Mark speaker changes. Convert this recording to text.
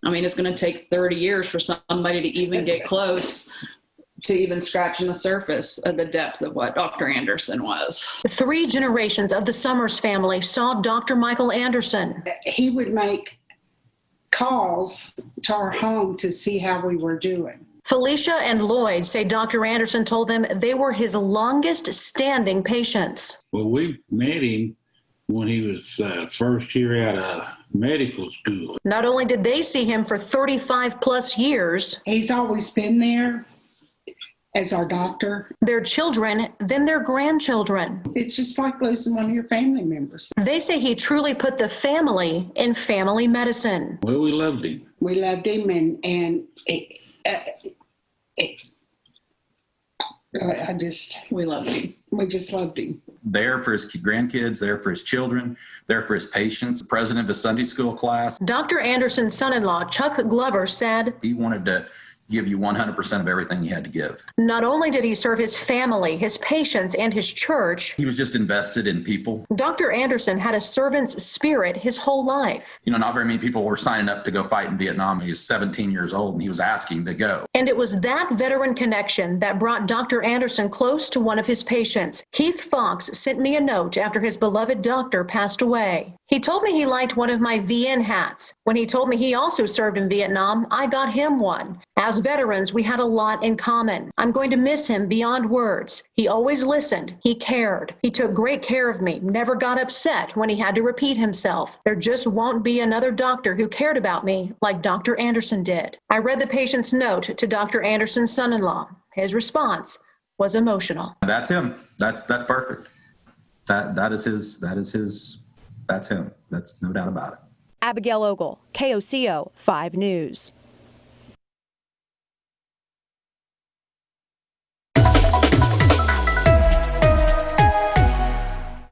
Speaker 1: I mean, it's going to take 30 years for somebody to even get close to even scratching the surface of the depth of what Dr. Anderson was.
Speaker 2: 3 generations of the Summers family saw Dr. Michael Anderson.
Speaker 3: He would make calls to our home to see how we were doing.
Speaker 2: Felicia and Lloyd say Dr. Anderson told them they were his longest standing patients.
Speaker 4: Well, we met him when he was first year out of medical school.
Speaker 2: Not only did they see him for 35 plus years,
Speaker 3: He's always been there as our doctor.
Speaker 2: Their children, then their grandchildren.
Speaker 3: It's just like losing one of your family members.
Speaker 2: They say he truly put the family in family medicine.
Speaker 4: Well, we loved him.
Speaker 3: We loved him, and
Speaker 1: We loved him.
Speaker 3: We just loved him.
Speaker 5: There for his grandkids, there for his children, there for his patients. President of his Sunday school class.
Speaker 2: Dr. Anderson's son-in-law, Chuck Glover, said
Speaker 5: He wanted to give you 100% of everything he had to give.
Speaker 2: not only did he serve his family, his patients, and his church,
Speaker 5: He was just invested in people.
Speaker 2: Dr. Anderson had a servant's spirit his whole life.
Speaker 5: You know, not very many people were signing up to go fight in Vietnam. He was 17 years old and he was asking to go.
Speaker 2: And it was that veteran connection that brought Dr. Anderson close to one of his patients. Keith Fox sent me a note after his beloved doctor passed away. He told me he liked one of my VN hats. When he told me he also served in Vietnam, I got him one. As veterans, we had a lot in common. I'm going to miss him beyond words. He always listened. He cared. He took great care of me, never got upset when he had to repeat himself. There just won't be another doctor who cared about me like Dr. Anderson did. I read the patient's note to Dr. Anderson's son-in-law. His response was emotional.
Speaker 5: That's him. That's perfect. That's him. That's no doubt about it.
Speaker 6: Abigail Ogle, KOCO 5 News.